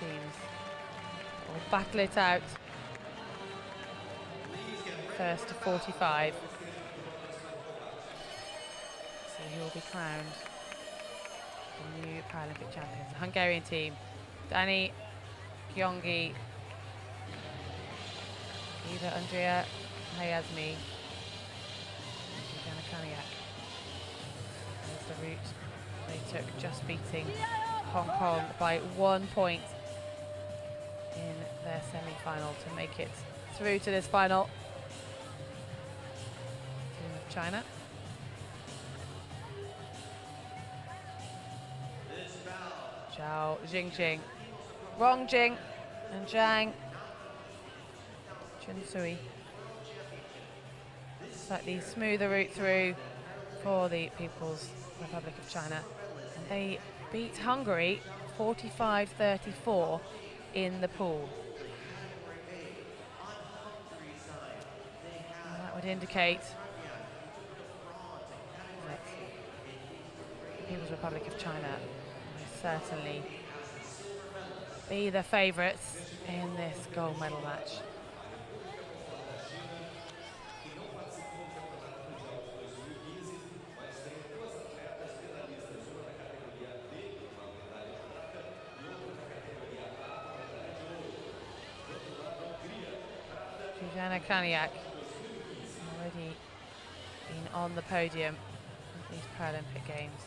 teams will battle it out. First to 45. So he will be crowned the new Paralympic champions. The Hungarian team, DANI Gyongyi, Eva Andrea, HAJMASI Eva Andrea. There's the route they took, just beating Hong Kong by 1 point in their semi-final to make it through to this final. Team of China. ZHOU Jingjing, RONG Jing and ZHANG Chuncui. Slightly smoother route through for the People's Republic of China. And they beat Hungary 45-34 in the pool. And that would indicate that the People's Republic of China will certainly be the favourites in this gold medal match. Zsuzsanna KRAJNYAK already been on the podium at these Paralympic Games.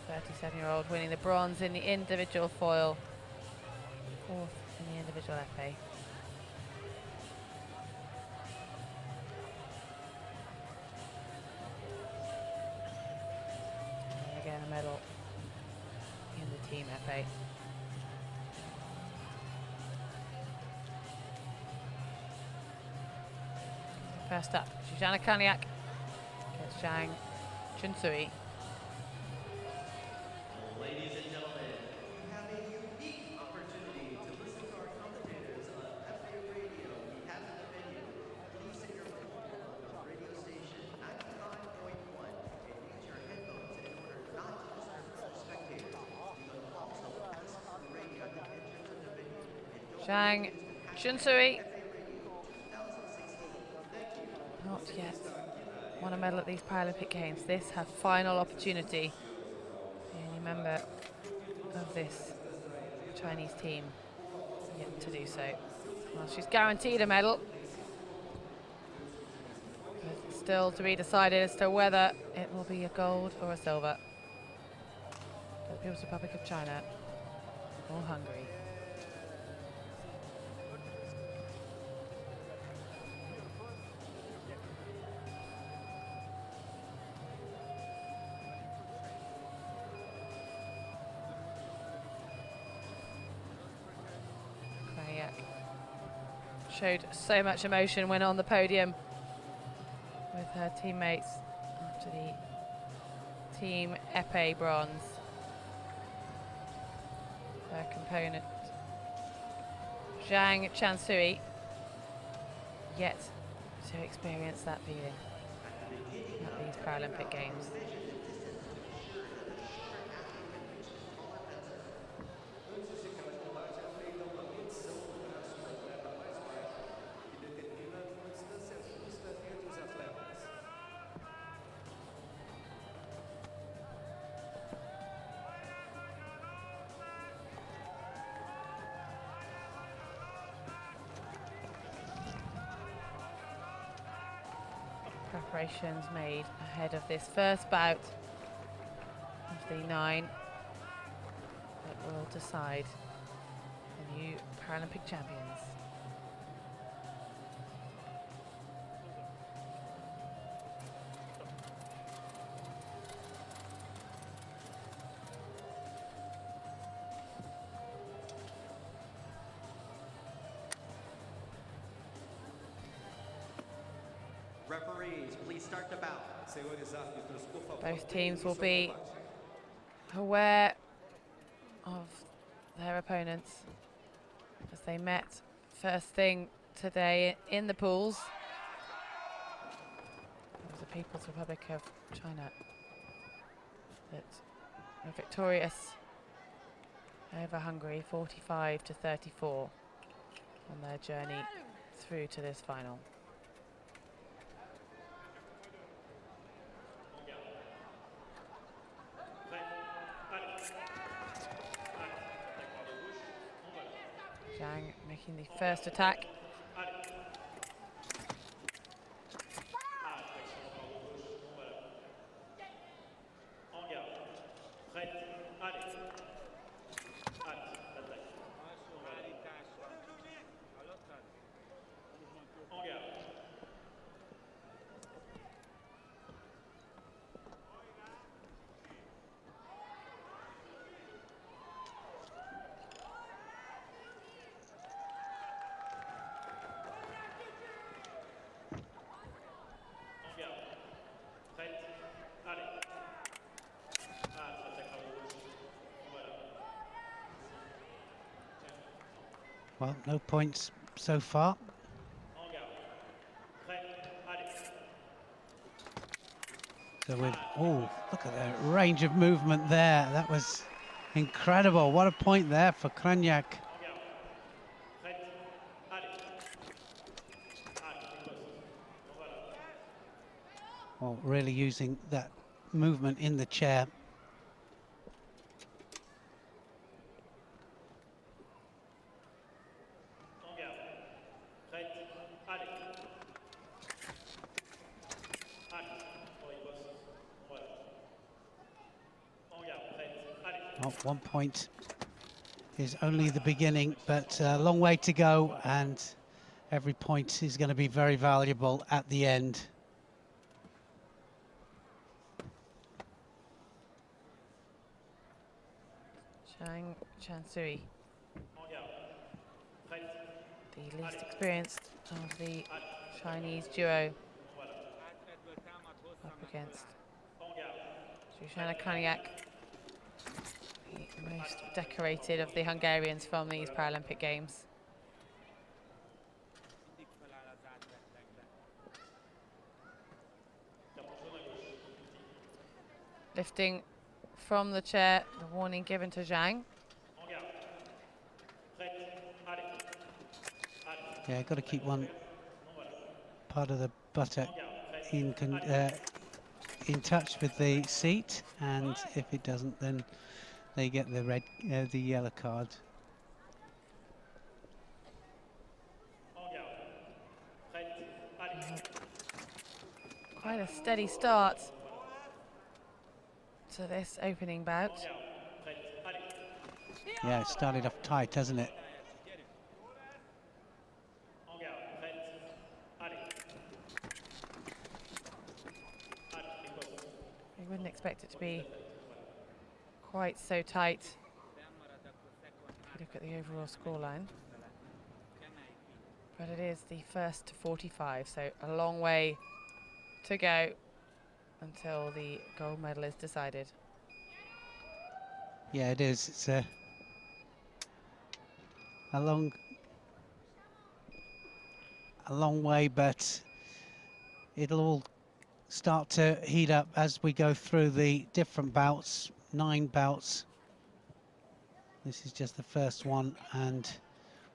The 37-year-old winning the bronze in the individual foil, 4th in the individual épée. And again a medal in the team épée. First up, Zsuzsanna KRAJNYAK against ZHANG Chuncui. Ladies and gentlemen, we have a unique opportunity to listen to our commentators on FA Radio. We have in the venue. Please take your phone on the radio station 95.1 and use your headphones in order not to disturb other spectators. You can also listen to the radio at the entrance of the venue. ZHANG Chuncui. Not yet won a medal at these Paralympic Games. This her final opportunity. The only member of this Chinese team yet to do so. Well, she's guaranteed a medal. But it's still to be decided as to whether it will be a gold or a silver. For the People's Republic of China or Hungary. Showed so much emotion when on the podium with her teammates after the team épée bronze. Her component, ZHANG Chuncui, yet to experience that feeling at these Paralympic Games. Preparations made ahead of this first bout of the 9 that will decide the new Paralympic champions. Referees, please start the bout. Both teams will be aware of their opponents as they met first thing today in the pools. It was the People's Republic of China that are victorious over Hungary, 45-34, on their journey through to this final. Zhang making the first attack. Well, no points so far. So with, oh, look at the range of movement there. That was incredible. What a point there for KRAJNYAK. Well, really using that movement in the chair. Oh, 1 point is only the beginning, but a long way to go, and every point is going to be very valuable at the end. ZHANG Chuncui, the least experienced of the Chinese duo, up against Zsuzsanna, the most decorated of the Hungarians from these Paralympic Games. Lifting from the chair, the warning given to Zhang. Yeah, got to keep one part of the buttock in touch with the seat, and if it doesn't, then they get the yellow card. Quite a steady start to this opening bout. Yeah, it started off tight, hasn't it? You wouldn't expect it to be quite so tight if you look at the overall scoreline. But it is the first to 45, so a long way to go until the gold medal is decided. Yeah, it is. It's a long way, but it'll all start to heat up as we go through the different bouts, 9 bouts. This is just the first one, and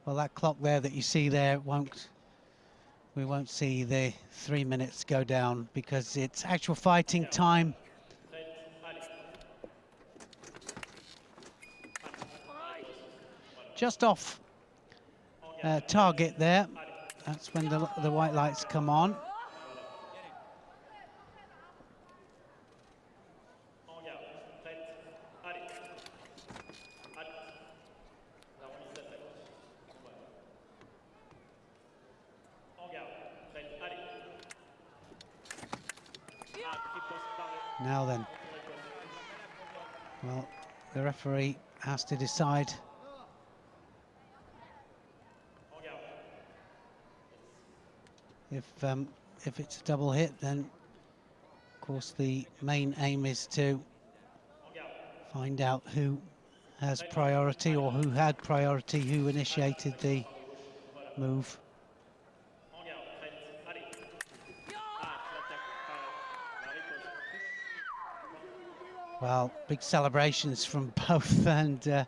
well, that clock there that you see there we won't see the 3 minutes go down because it's actual fighting time. Just off target there. That's when the white lights come on. Now then, well, the referee has to decide. If it's a double hit, then of course the main aim is to find out who has priority or who had priority, who initiated the move. Well, big celebrations from both, and the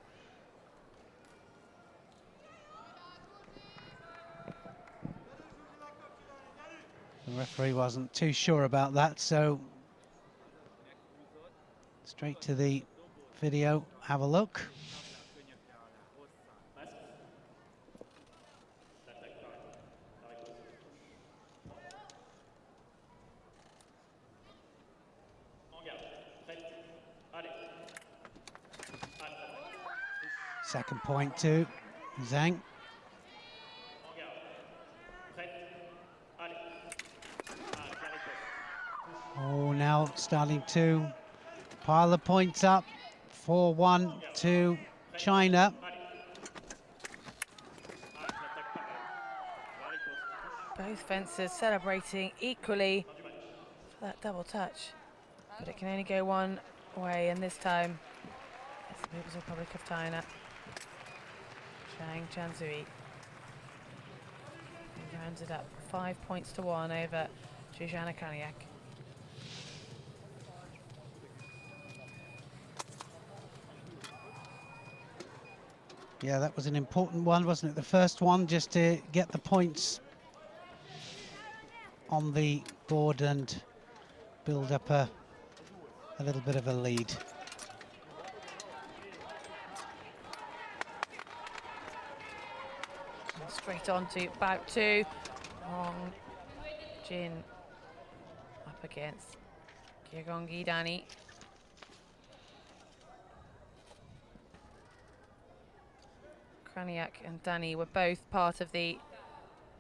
referee wasn't too sure about that, so straight to the video, have a look. Second point to Zhang. Oh, now starting to pile the points up. 4-1 to China. Both fencers celebrating equally for that double touch, but it can only go one way, and this time it's the People's Republic of China. ZHANG Chuncui rounds it up 5 points to 1 over Zsuzsanna KRAJNYAK. Yeah, that was an important one, wasn't it? The first one, just to get the points on the board and build up a little bit of a lead. Straight on to bout 2. RONG Jing up against Gyongyi DANI. KRAJNYAK and DANI were both part of the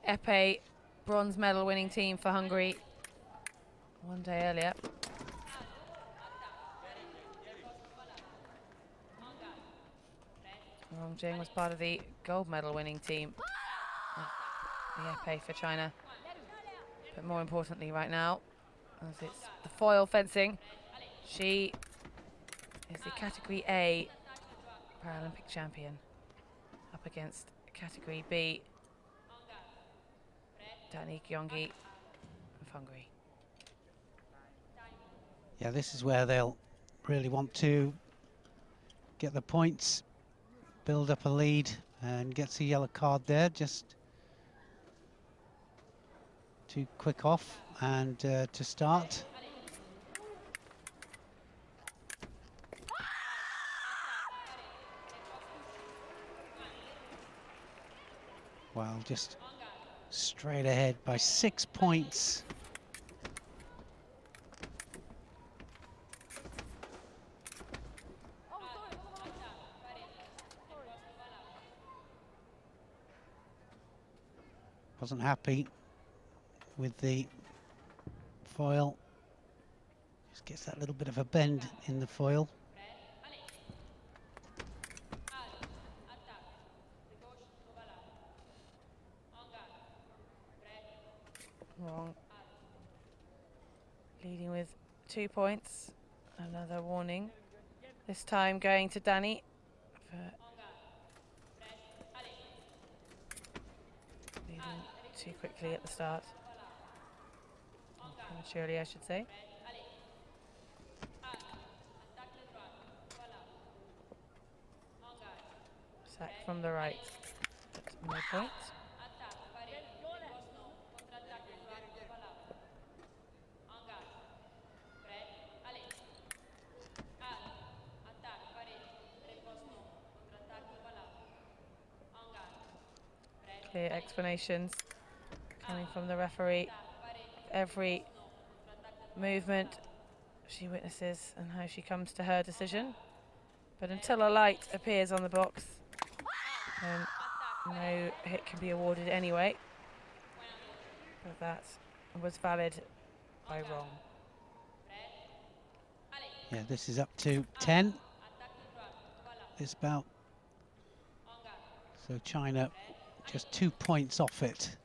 épée bronze medal winning team for Hungary one day earlier. RONG Jing was part of the gold medal winning team, the épée for China. But more importantly right now, as it's the foil fencing, she is the Category A Paralympic champion up against Category B DANI Gyongyi of Hungary. Yeah, this is where they'll really want to get the points, build up a lead, and gets a yellow card there, just too quick off and to start. Well, just straight ahead by 6 points. Wasn't happy with the foil. Just gets that little bit of a bend in the foil. RONG leading with 2 points. Another warning. This time going to DANI for leading too quickly at the start. Prematurely, I should say. Sack from the right. No point. Clear explanations coming from the referee. Every movement she witnesses and how she comes to her decision. But until a light appears on the box, then no hit can be awarded anyway. But that was valid by RONG. Yeah, this is up to 10. This bout. So China just 2 points off it.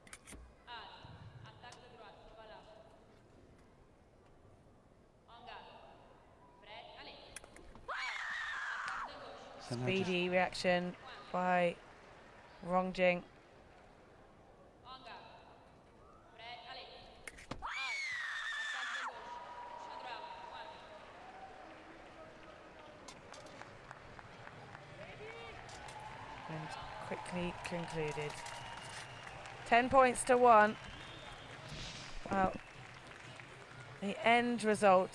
So Speedy reaction by RONG Jing. quickly concluded. 10 points to 1. Well, the end result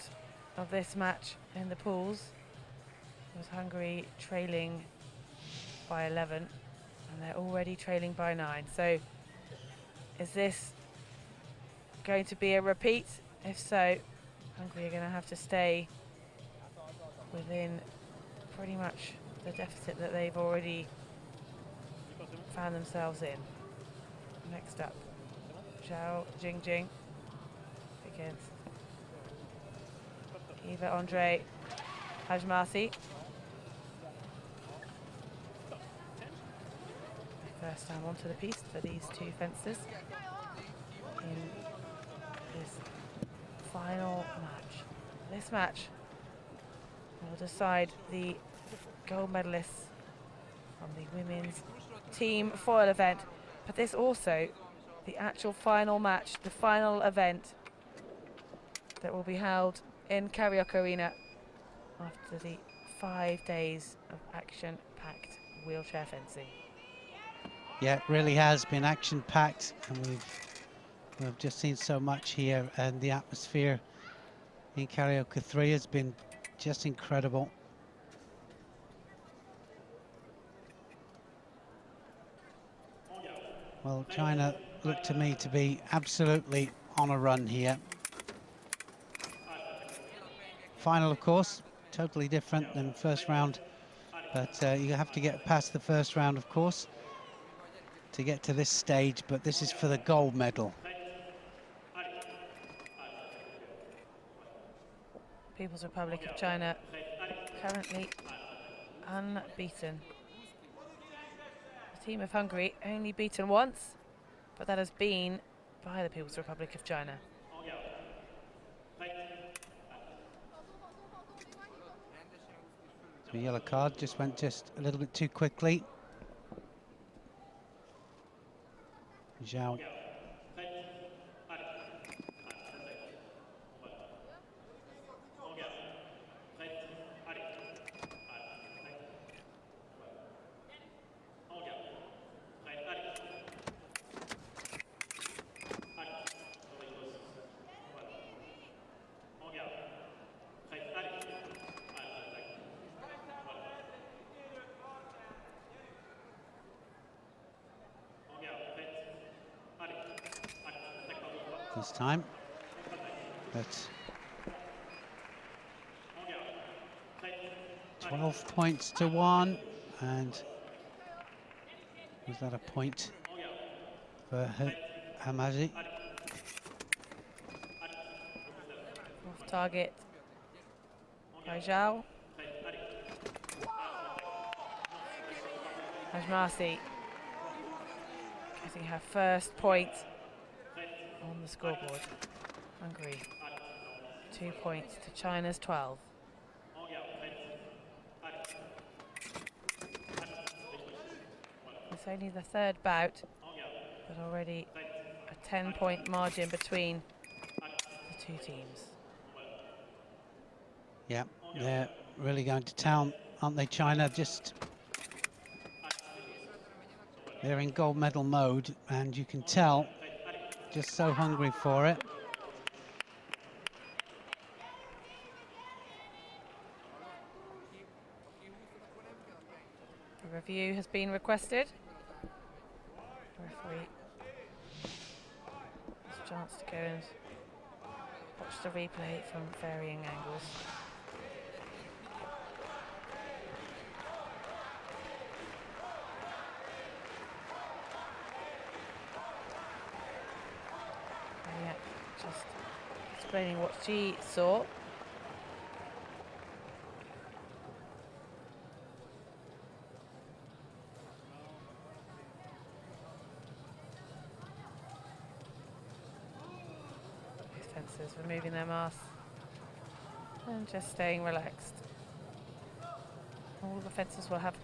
of this match in the pools was Hungary trailing by 11, and they're already trailing by 9. So is this going to be a repeat? If so, Hungary are going to have to stay within pretty much the deficit that they've already found themselves in. Next up, ZHOU Jingjing against Eva Andrea, HAJMASI. First time onto the piste for these two fencers in this final match. This match will decide the gold medalists from the women's team foil event, but this also the actual final match, the final event that will be held in KRAJNYAK Arena after the 5 days of action-packed wheelchair fencing. Yeah, it really has been action-packed, and we've just seen so much here, and the atmosphere in KRAJNYAK 3 has been just incredible. Well, China looked to me to be absolutely on a run here. Final, of course, totally different than first round, but you have to get past the first round, of course, to get to this stage, but this is for the gold medal. People's Republic of China currently unbeaten. The team of Hungary only beaten once, but that has been by the People's Republic of China. The yellow card just went just a little bit too quickly. ZHOU. This time, but 12 points to 1, and was that a point for HAJMASI? Off target by ZHOU. HAJMASI getting her first point on the scoreboard. Hungary 2 points to China's 12. It's only the third bout, but already a 10-point margin between the two teams. Yeah, they're really going to town, aren't they, China? Just they're in gold medal mode, and you can tell, just so hungry for it. A review has been requested. The referee has a chance to go and watch the replay from varying angles. Yeah, just explaining what she saw. Fencers removing their masks and just staying relaxed. All the fencers will have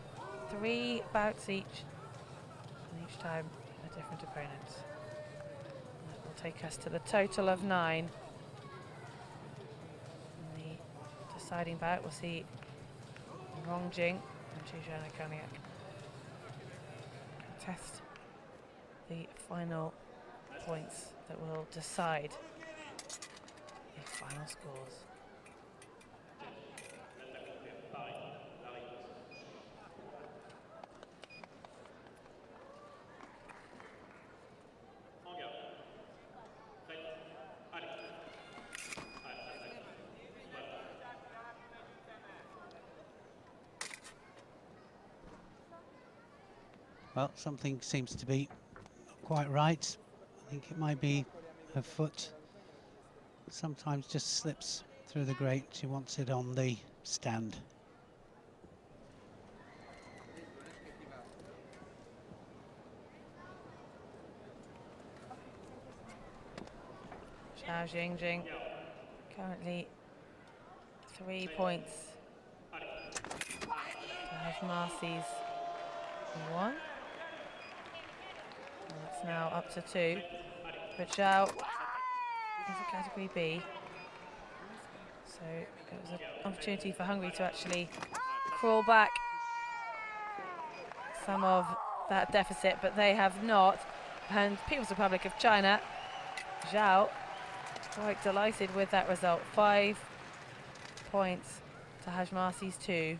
3 bouts each, and each time a different opponent. That will take us to the total of 9. In the deciding bout, we'll see RONG Jing and Zsuzsanna. contest the final points that will decide the final scores. Well, something seems to be not quite right. I think it might be her foot. Sometimes just slips through the grate. She wants it on the stand. ZHOU Jingjing currently 3 points. HAJMASI's 1. And that's now up to 2. But ZHOU is a category B. So it was an opportunity for Hungary to actually crawl back some of that deficit, but they have not. And People's Republic of China, ZHOU, quite delighted with that result. 5 points to HAJMASI's 2.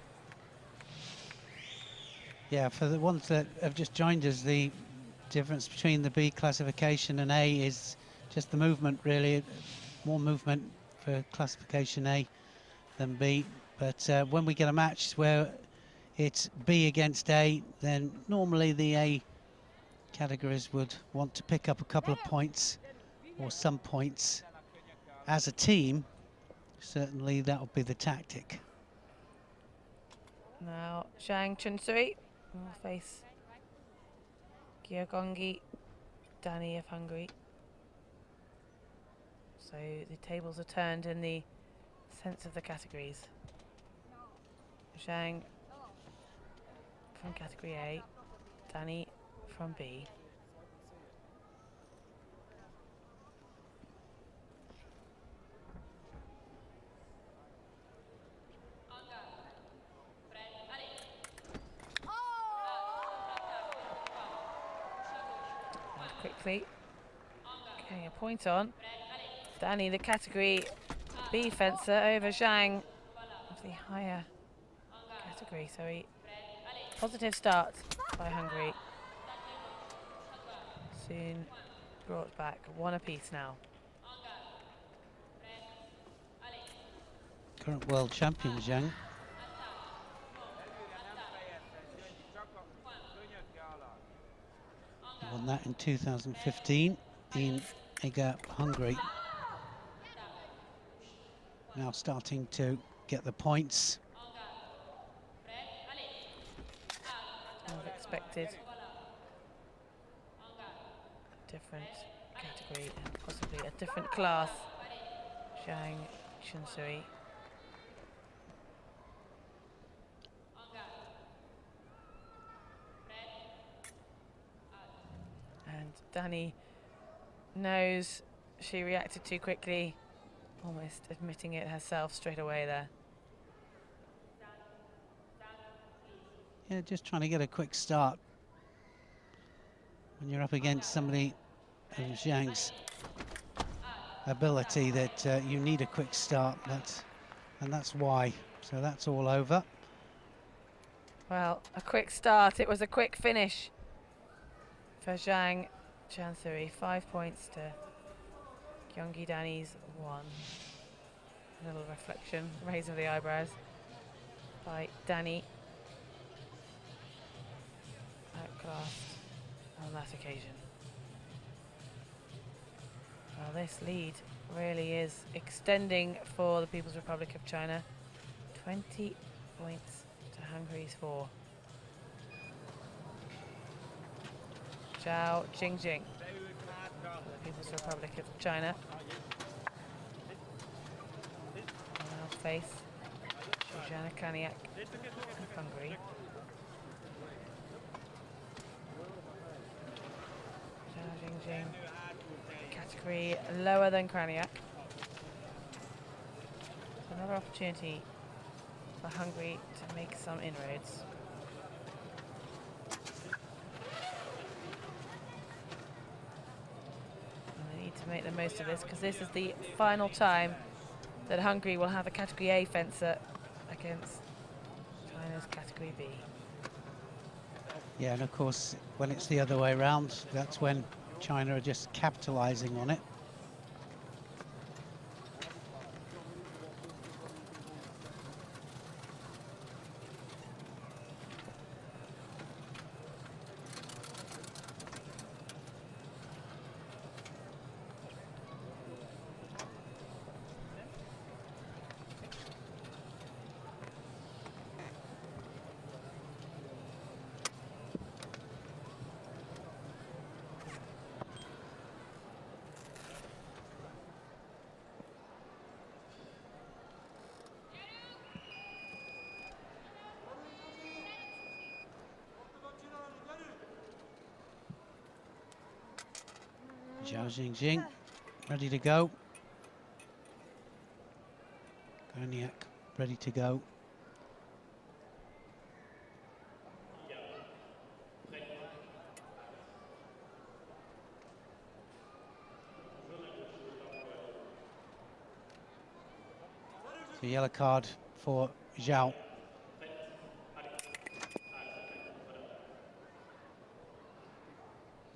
Yeah, for the ones that have just joined us, the difference between the B classification and A is just the movement, really. More movement for classification A than B. But when we get a match where it's B against A, then normally the A categories would want to pick up a couple of points or some points as a team. Certainly that would be the tactic. Now ZHANG Chuncui will face Gyongyi DANI of Hungary. So the tables are turned in the sense of the categories. ZHANG from category A, DANI from B. Quickly getting a point on. DANI, the category B fencer, over ZHANG of the higher category. So a positive start by Hungary. Soon brought back 1 apiece now. Current world champion ZHANG. Won that in 2015 in Ega, Hungary. Now starting to get the points. As expected. Different category and possibly a different class. ZHANG Chuncui. And DANI knows she reacted too quickly, almost admitting it herself straight away there. Yeah, just trying to get a quick start. When you're up against somebody of ZHANG's ability, that you need a quick start, and that's why. So that's all over. Well, a quick start. It was a quick finish for ZHANG Chuncui. 5 points to Gyongyi DANI's 1. A little reflection, raise of the eyebrows by DANI. Outclassed on that occasion. Well, this lead really is extending for the People's Republic of China. 20 points to Hungary's 4. ZHOU Jingjing for the People's Republic of China. And now face Zsuzsanna KRAJNYAK of Hungary. ZHOU Jingjing, category lower than KRAJNYAK. So another opportunity for Hungary to make some inroads. make the most of this, because this is the final time that Hungary will have a Category A fencer against China's Category B. Yeah, and of course, when it's the other way around, that's when China are just capitalizing on it. ZHOU Jingjing ready to go. KRAJNYAK ready to go. The yellow card for ZHOU.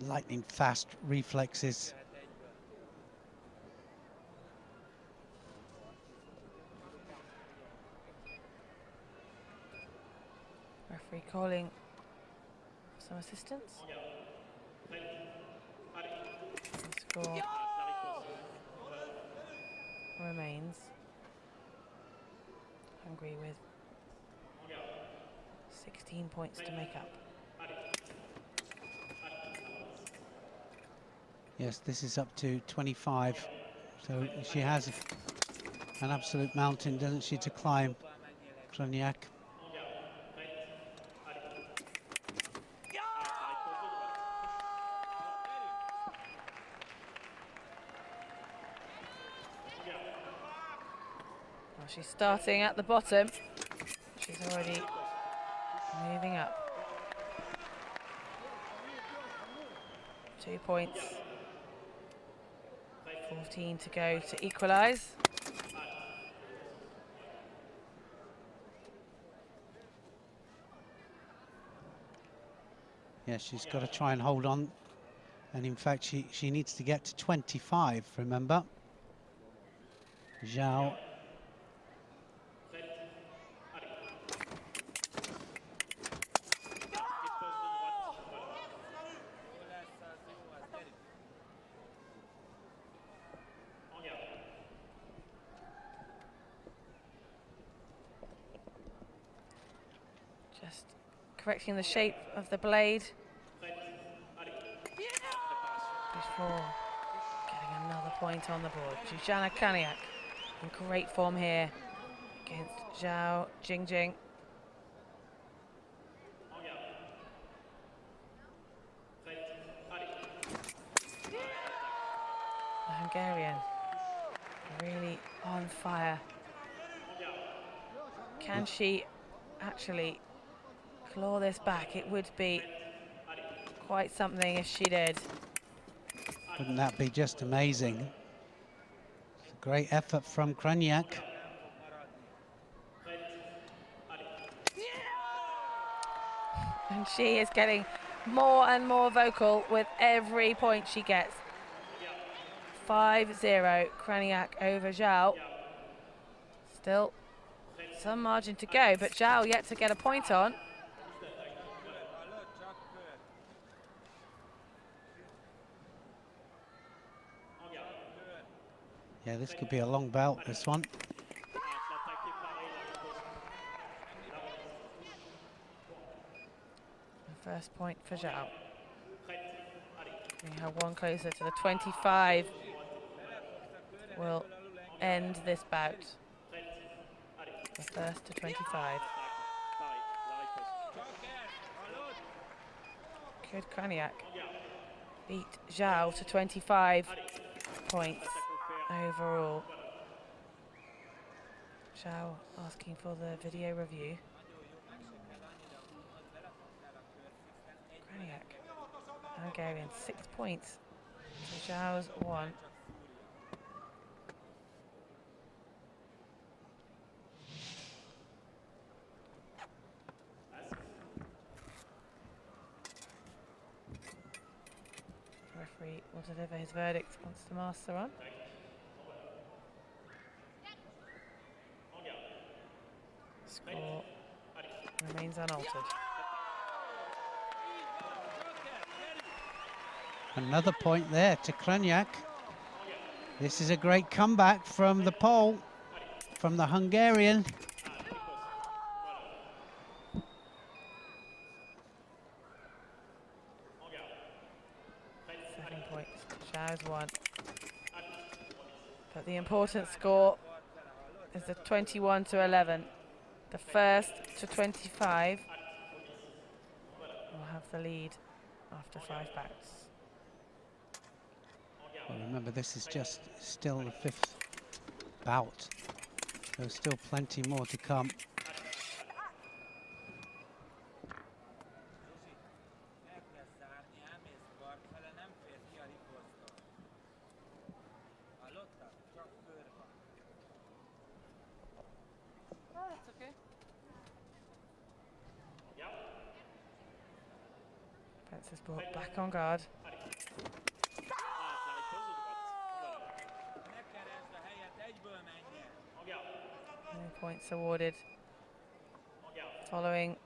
Lightning fast reflexes. Referee calling some assistance. The score remains Hungary with 16 points to make up. Yes, this is up to 25. So she has an absolute mountain, doesn't she, to climb, KRAJNYAK. Well, she's starting at the bottom. She's already moving up. 2 points. 14 to go to equalise. Yeah, she's got to try and hold on. And in fact, she needs to get to 25, remember. ZHOU. Just correcting the shape of the blade. Before getting another point on the board. Zsuzsanna KRAJNYAK in great form here against ZHOU Jingjing. The Hungarian really on fire. Can she actually claw this back? It would be quite something if she did. Wouldn't that be just amazing? It's a great effort from KRAJNYAK. And she is getting more and more vocal with every point she gets. 5-0, KRAJNYAK over ZHOU. Still some margin to go, but ZHOU yet to get a point on. Yeah, this could be a long bout, this one. First point for ZHOU. We have one closer to the 25. Will end this bout. The first to 25. Could KRAJNYAK beat ZHOU to 25 points overall? ZHOU asking for the video review. KRAJNYAK, Hungarian, 6 points to ZHOU's 1. will deliver his verdict once the master on. Score remains unaltered. Another point there to KRAJNYAK. This is a great comeback from the Pole, from the Hungarian. Second point, ZHOU's one. But the important score is the 21-11. The first to 25 will have the lead after 5 bouts. Well, remember, this is just still the 5th bout. There's still plenty more to come. Pence is brought back on guard. No points awarded following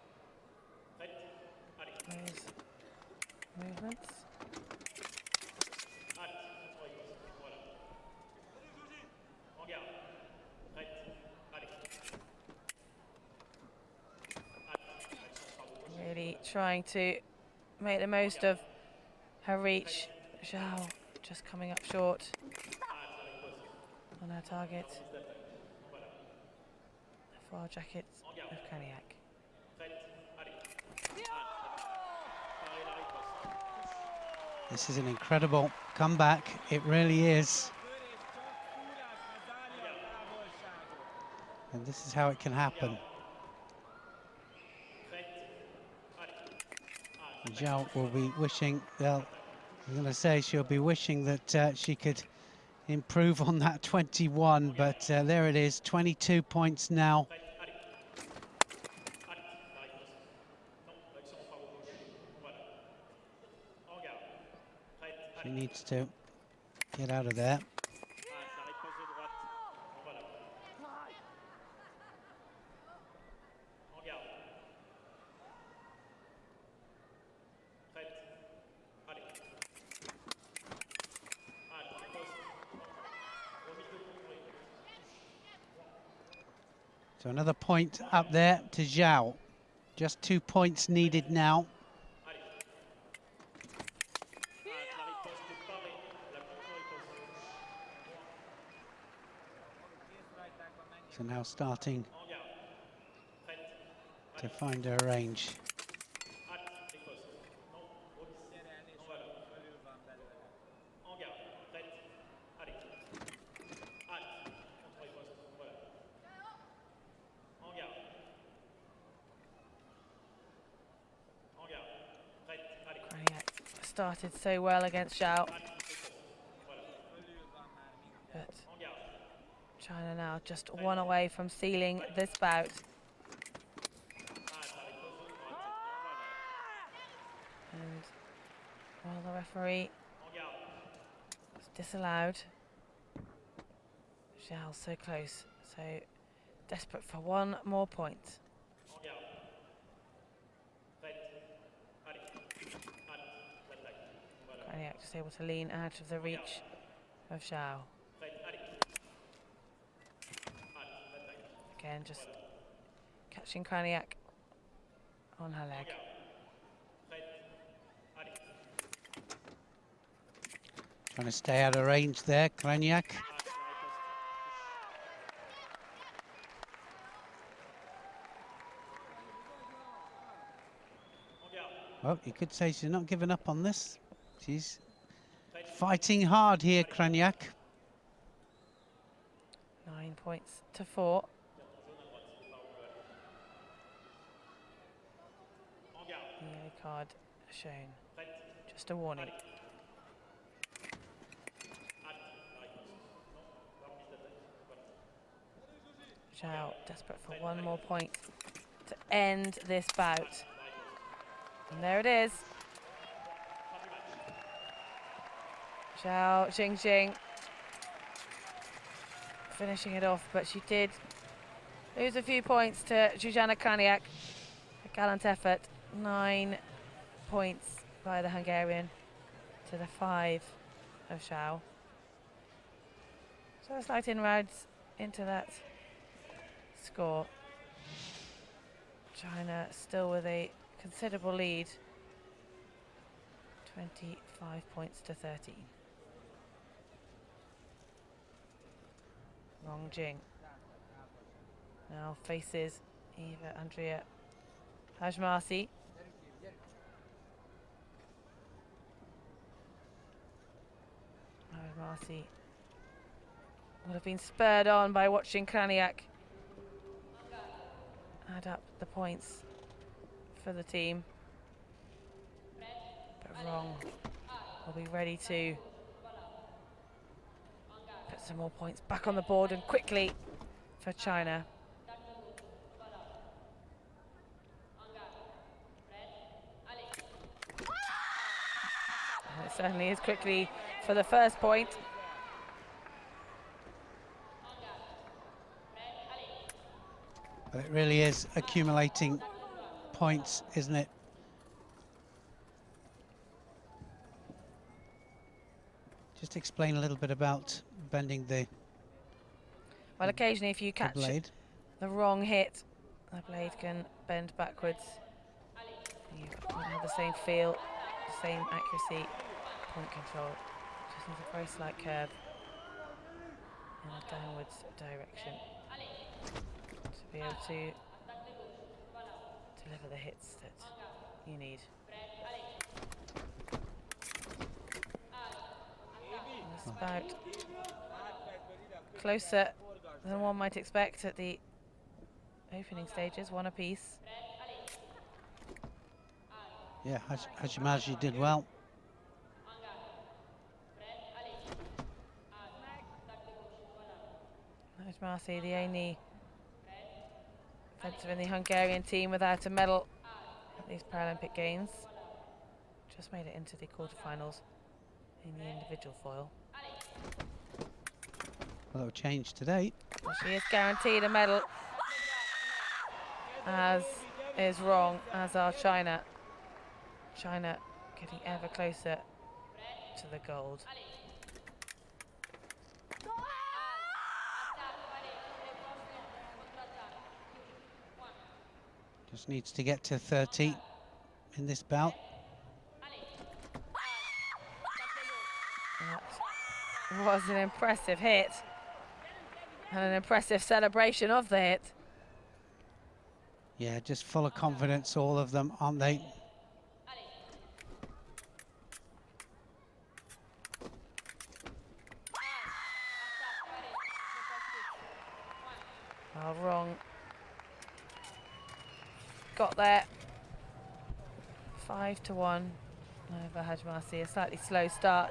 those movements. Really trying to make the most of her reach. ZHOU just coming up short on her target. The far jackets of KRAJNYAK. This is an incredible comeback. It really is. And this is how it can happen. ZHOU will be wishing, well, I'm going to say she'll be wishing that she could improve on that 21, but there it is, 22 points now. She needs to get out of there. So another point up there to ZHOU. Just 2 points needed now. So now starting to find her range. KRAJNYAK started so well against ZHOU, but China now just one away from sealing this bout. And while the referee was disallowed, ZHOU's so close, so desperate for one more point. KRAJNYAK just able to lean out of the reach of ZHOU. Again, just catching KRAJNYAK on her leg. Trying to stay out of range there, KRAJNYAK. Well, you could say she's not giving up on this. She's fighting hard here, KRAJNYAK. 9 points to 4. The yellow card shown. Just a warning. ZHOU desperate for one more point to end this bout. And there it is. ZHOU Jingjing finishing it off, but she did lose a few points to Zsuzsanna KRAJNYAK. A gallant effort. 9 points by the Hungarian to the 5 of ZHOU. So a slight inroads into that score. China still with a considerable lead. 25 points to 13. RONG Jing now faces Eva Andrea. HAJMASI. HAJMASI would have been spurred on by watching KRAJNYAK add up the points for the team. But RONG will be ready to put some more points back on the board, and quickly for China. And it certainly is quickly for the first point. But it really is accumulating points, isn't it? Just explain a little bit about bending the Well, occasionally if you catch blade. the wrong hit, the blade can bend backwards. You won't have the same feel, the same accuracy, point control. Just needs a very slight curve in a downwards direction to be able to deliver the hits that you need. It's about closer than one might expect at the opening stages, one apiece. Yeah, HAJMASI did well. HAJMASI, the only fencer in the Hungarian team without a medal at these Paralympic Games. Just made it into the quarterfinals in the individual foil. Although changed today. Well, she is guaranteed a medal, as is RONG, as are China. China getting ever closer to the gold. Just needs to get to 30 in this bout. That was an impressive hit and an impressive celebration of the hit. Yeah, just full of confidence, all of them, aren't they? Well, RONG got there. 5-1 over HAJMASI. A slightly slow start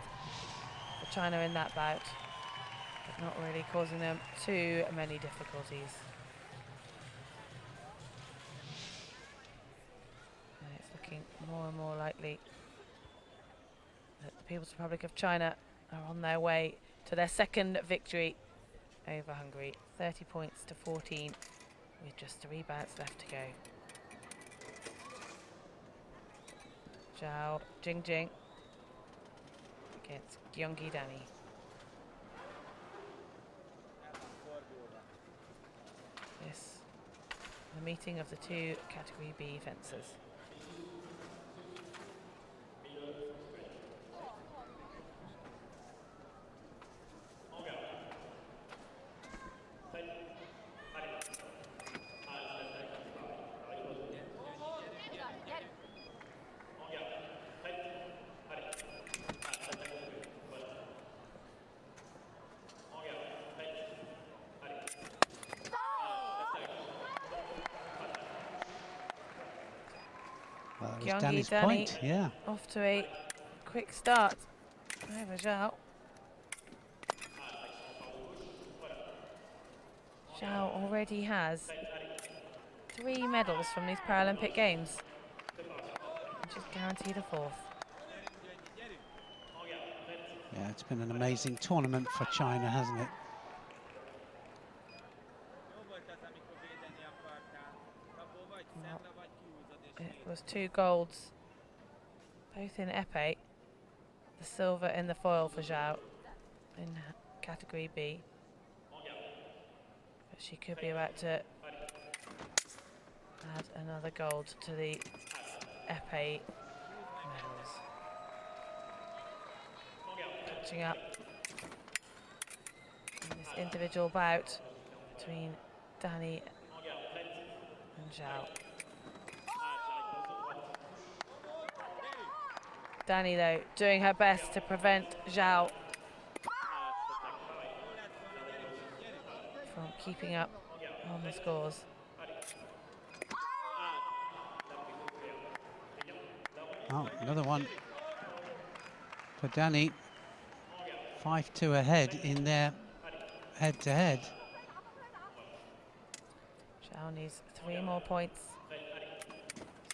for China in that bout, but not really causing them too many difficulties. And it's looking more and more likely that the People's Republic of China are on their way to their second victory over Hungary. 30 points to 14 with just 3 bouts left to go. ZHOU Jingjing against Gyongyi DANI. This, the meeting of the two Category B fencers. Well, that was Gyongyi Danny's DANI point, yeah. off to a quick start over ZHOU. ZHOU already has 3 medals from these Paralympic Games, and she's guaranteed a 4th. Yeah, it's been an amazing tournament for China, hasn't it? Well, it was 2 golds, both in épée. The silver in the foil for ZHOU in category B. But she could be about to add another gold to the épée medals. Catching up in this individual bout between DANI and ZHOU. DANI, though, doing her best to prevent ZHOU from keeping up on the scores. Oh, another one for DANI. 5-2 ahead in their head-to-head. ZHOU needs 3 more points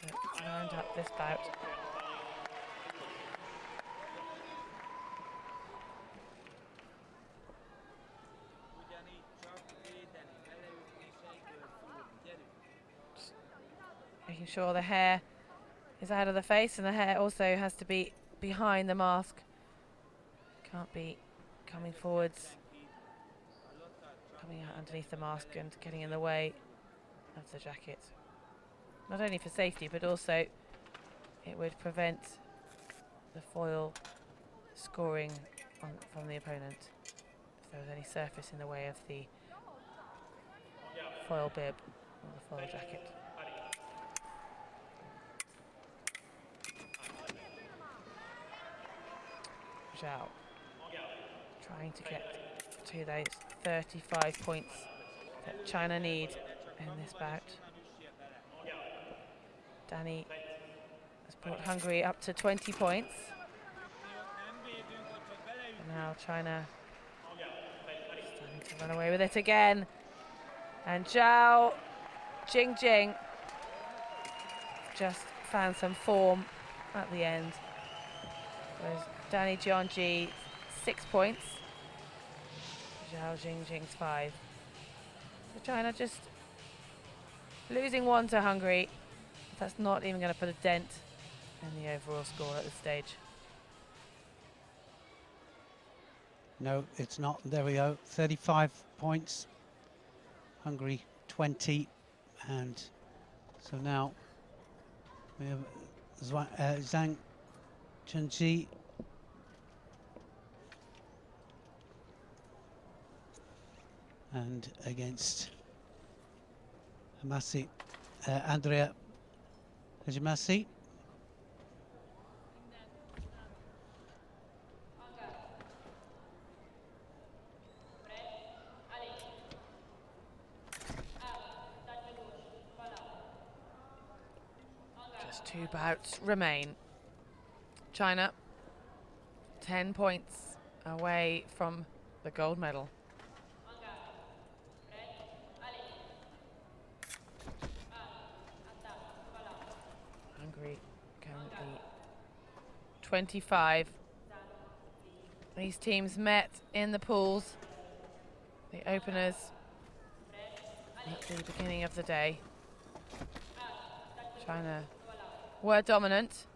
to round up this bout. Making sure the hair is out of the face, and the hair also has to be behind the mask. Can't be coming forwards, coming out underneath the mask and getting in the way of the jacket. Not only for safety, but also it would prevent the foil scoring from the opponent if there was any surface in the way of the foil bib or the foil jacket. ZHOU trying to get to those 35 points that China need in this bout. DANI has brought Hungary up to 20 points. And now China starting to run away with it again. And ZHOU Jingjing just found some form at the end. Whereas DANI Gyongyi 6 points, ZHOU Jingjing's 5. So China just losing 1 to Hungary. That's not even going to put a dent in the overall score at this stage. No, it's not. There we go. 35 points. Hungary 20. And so now we have ZHANG Chuncui and against HAJMASI Andrea HAJMASI. Just 2 bouts remain. China 10 points away from the gold medal. Hungary currently 25. These teams met in the pools, the openers, at the beginning of the day. China were dominant,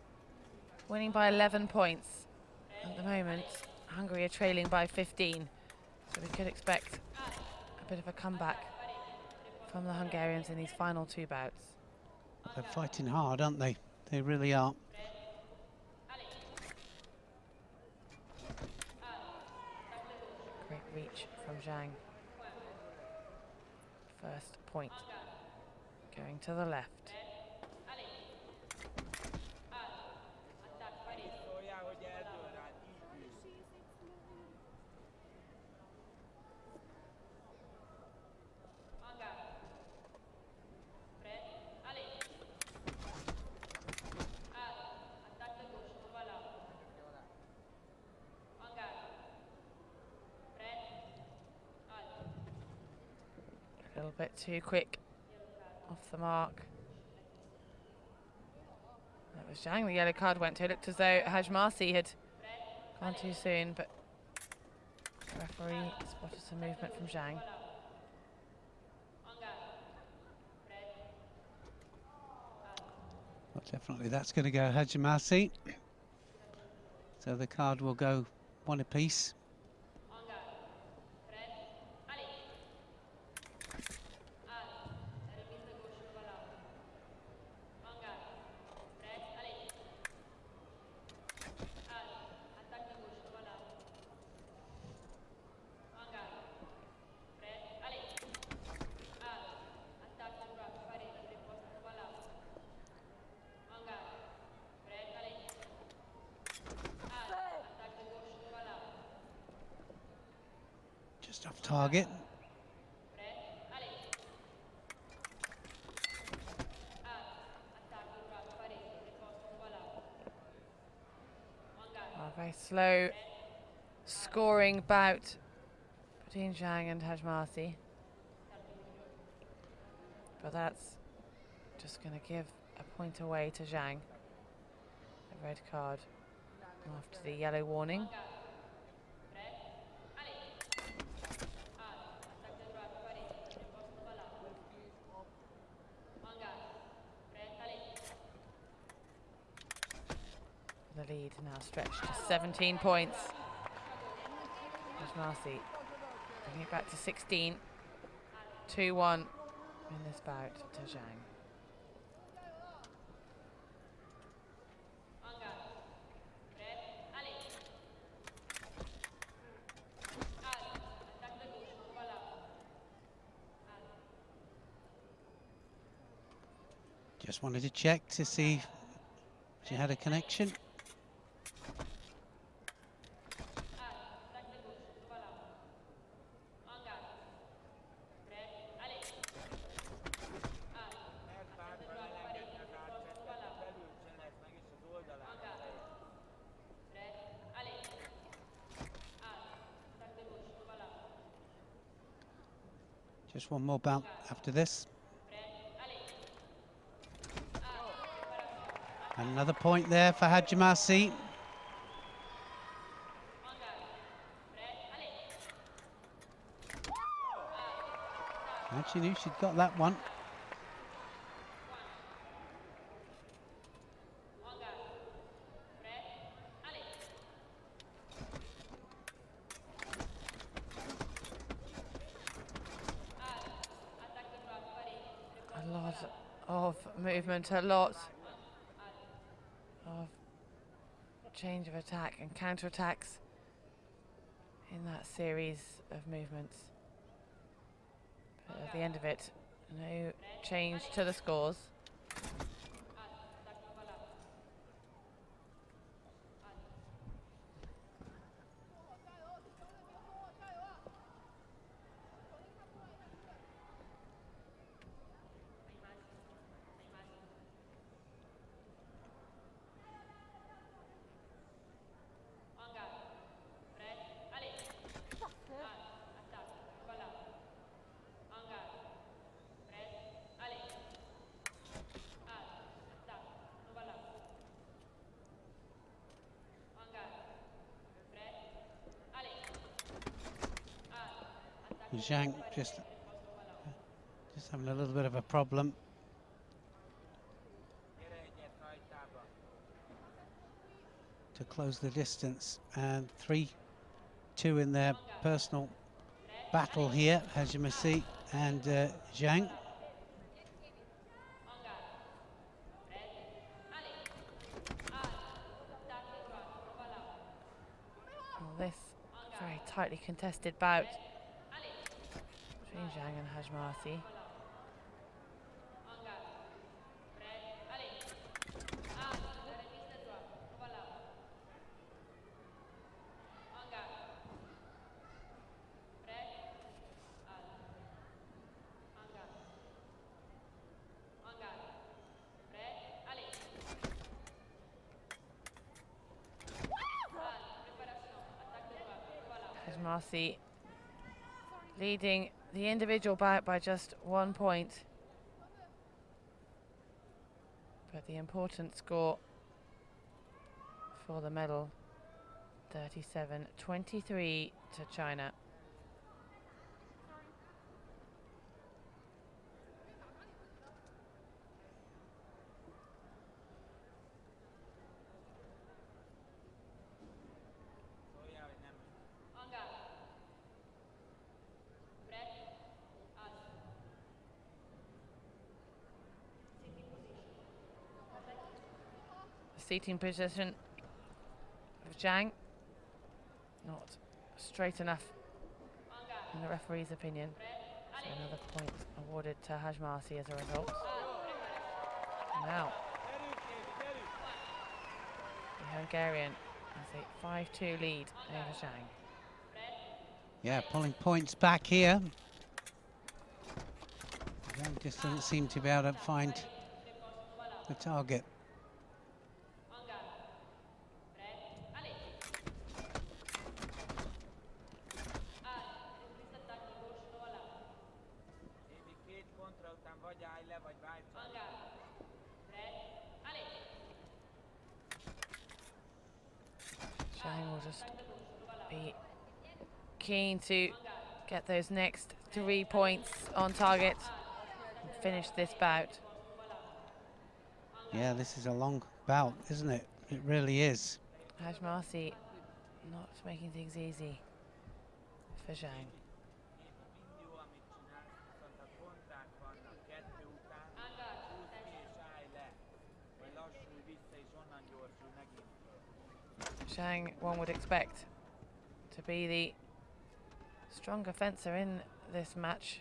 winning by 11 points. At the moment, Hungary are trailing by 15, so we could expect a bit of a comeback from the Hungarians in these final 2 bouts. They're fighting hard, aren't they? They really are. Great reach from ZHANG. First point going to the left. A little bit too quick off the mark. That was ZHANG the yellow card went to. It looked as though HAJMASI had gone too soon, but Referee spotted some movement from Zhang. Well, definitely that's going to go HAJMASI. So the card will go one apiece. Just off target. A very slow scoring bout between Zhang and HAJMASI. But that's just going to give a point away to Zhang. A red card after the yellow warning. The lead now stretched to 17 points. HAJMASI bringing it back to 16. 2-1 in this bout to Zhang. Just wanted to check to see if she had a connection. Just one more bout after this. Another point there for HAJMASI. And she knew she'd got that one. A lot of movement, a lot of change of attack and counter-attacks in that series of movements. But at the end of it, no change to the scores. Zhang just having a little bit of a problem. To close the distance, and 3-2 in their personal battle here, HAJMASI and Zhang. Well, this very tightly contested bout between Zhang and HAJMASI. HAJMASI leading the individual bout by just 1 point. But the important score for the medal, 37-23 to China. seating position of Zhang. Not straight enough in the referee's opinion. So another point awarded to HAJMASI as a result. Now, the Hungarian has a 5-2 lead over Zhang. Yeah, pulling points back here. Zhang just doesn't seem to be able to find the target. Zhang will just be keen to get those next 3 points on target and finish this bout. Yeah, this is a long bout, isn't it? It really is. HAJMASI not making things easy for Zhang. Zhang, one would expect to be the stronger fencer in this match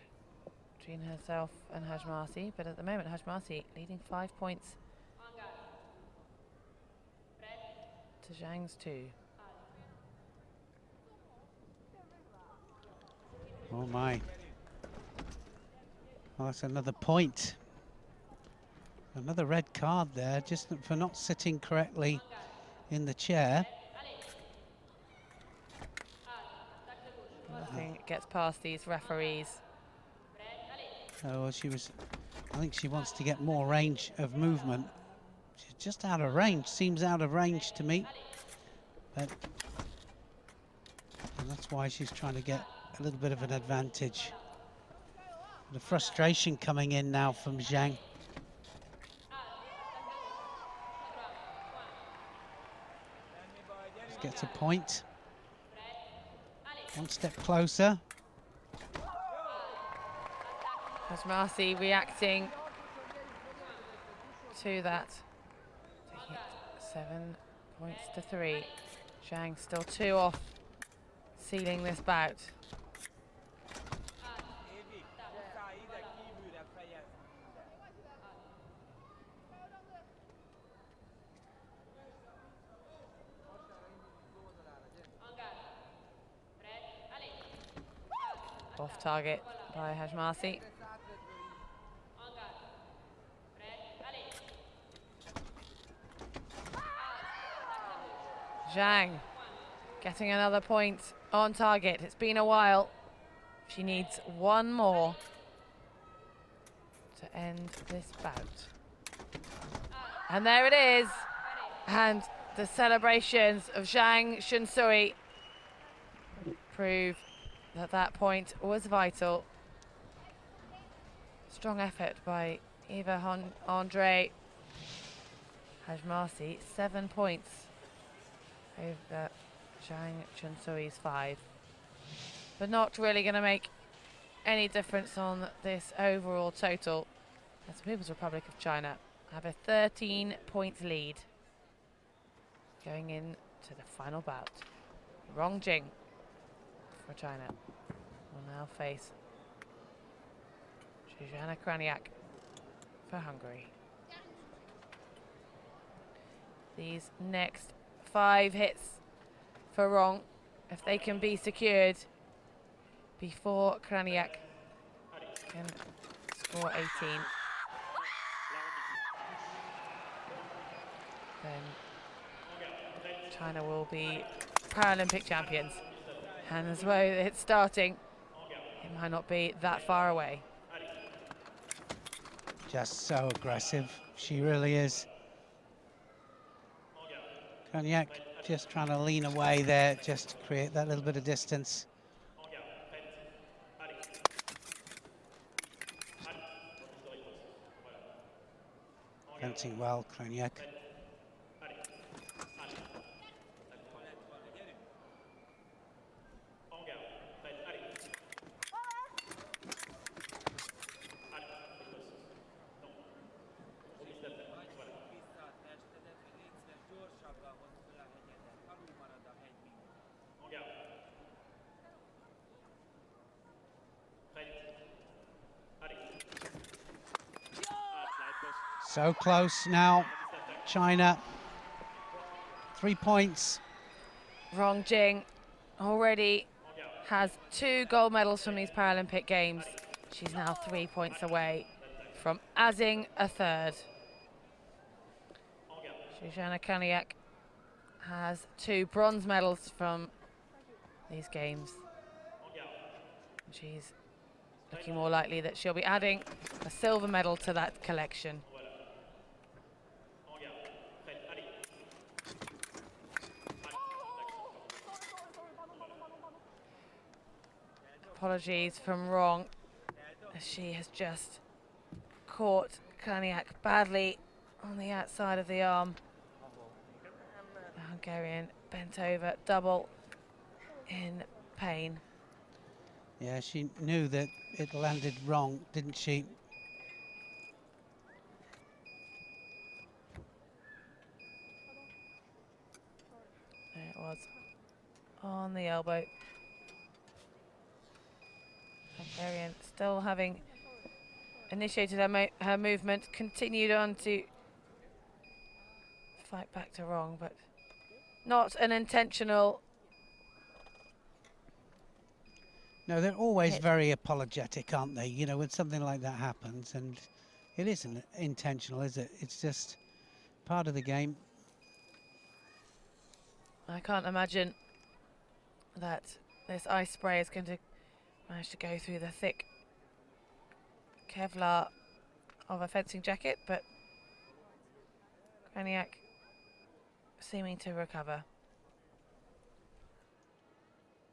between herself and HAJMASI, but at the moment HAJMASI leading 5 points to Zhang's 2. Oh my. Oh, that's another point. Another red card there, just for not sitting correctly in the chair. Nothing gets past these referees. Oh, well, I think she wants to get more range of movement. She's just out of range, seems out of range to me. And that's why she's trying to get a little bit of an advantage. The frustration coming in now from Zhang. Just gets a point. One step closer. HAJMASI reacting to that. Taking it 7 points to 3. Zhang still 2 off, sealing this bout. Off target by HAJMASI. Zhang getting another point on target. It's been a while. She needs one more to end this bout. And there it is. And the celebrations of ZHANG Chuncui prove that that point was vital. Strong effort by Eva Andrea. HAJMASI 7 points over ZHANG Chuncui's 5. But not really going to make any difference on this overall total, as the People's Republic of China have a 13-point lead going into the final bout. RONG Jing for China will now face Zsuzsanna KRAJNYAK for Hungary. These next 5 hits for RONG, if they can be secured before KRAJNYAK can score 18, then China will be Paralympic champions. And as well it's starting, it might not be that far away. Just so aggressive, she really is. KRAJNYAK just trying to lean away there, just to create that little bit of distance. Fencing well, KRAJNYAK. So close now. China, 3 points. RONG Jing already has 2 gold medals from these Paralympic Games. She's now 3 points away from adding a third. Zsuzsanna Chuncui has 2 bronze medals from these games. She's looking more likely that she'll be adding a silver medal to that collection. Apologies from RONG, as she has just caught KRAJNYAK badly on the outside of the arm. The Hungarian bent over, double in pain. Yeah, she knew that it landed wrong, didn't she? There it was, on the elbow. Hungarian still having initiated her movement, continued on to fight back to RONG, but not an intentional. No, they're always hit. very apologetic, aren't they? You know, when something like that happens, and it isn't intentional, is it? It's just part of the game. I can't imagine that this ice spray is going to manage to go through the thick Kevlar of a fencing jacket, but KRAJNYAK seeming to recover.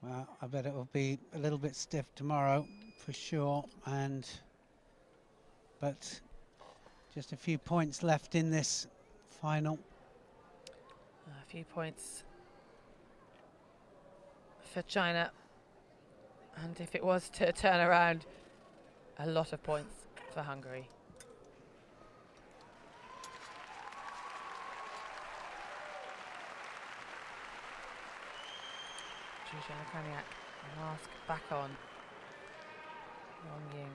Well, I bet it will be a little bit stiff tomorrow for sure, but just a few points left in this final. A few points for China, and if it was to turn around, a lot of points for Hungary. Zsuzsanna KRAJNYAK, mask back on. RONG Jing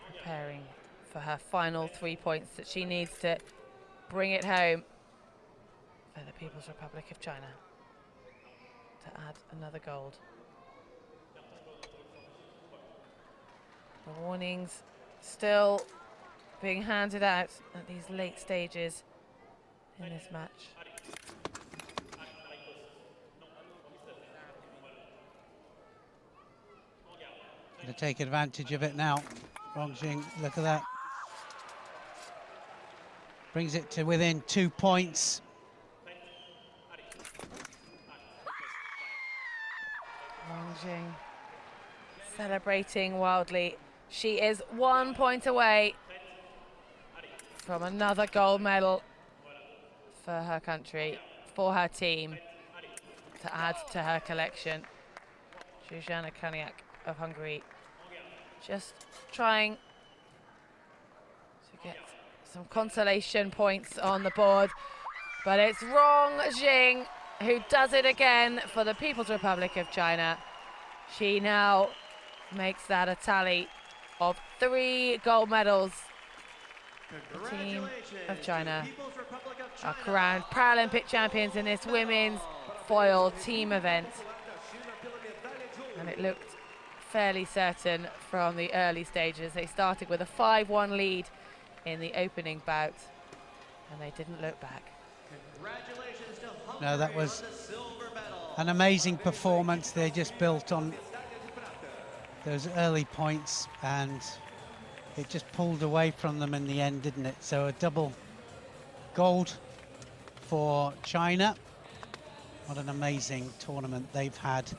preparing for her final 3 points that she needs to bring it home for the People's Republic of China to add another gold. The warnings still being handed out at these late stages in this match. To take advantage of it now. RONG Jing, look at that. Brings it to within 2 points. RONG Jing celebrating wildly. She is 1 point away from another gold medal for her country, for her team, to add to her collection. Zsuzsanna KRAJNYAK of Hungary just trying to get some consolation points on the board, but it's RONG Jing who does it again for the People's Republic of China. She now makes that a tally of 3 gold medals. The team of China are crowned Paralympic champions in this women's foil team event, and it looked fairly certain from the early stages. They started with a 5-1 lead in the opening bout, and they didn't look back. No, that was an amazing performance. They just built on those early points, and it just pulled away from them in the end, didn't it? So a double gold for China. What an amazing tournament they've had.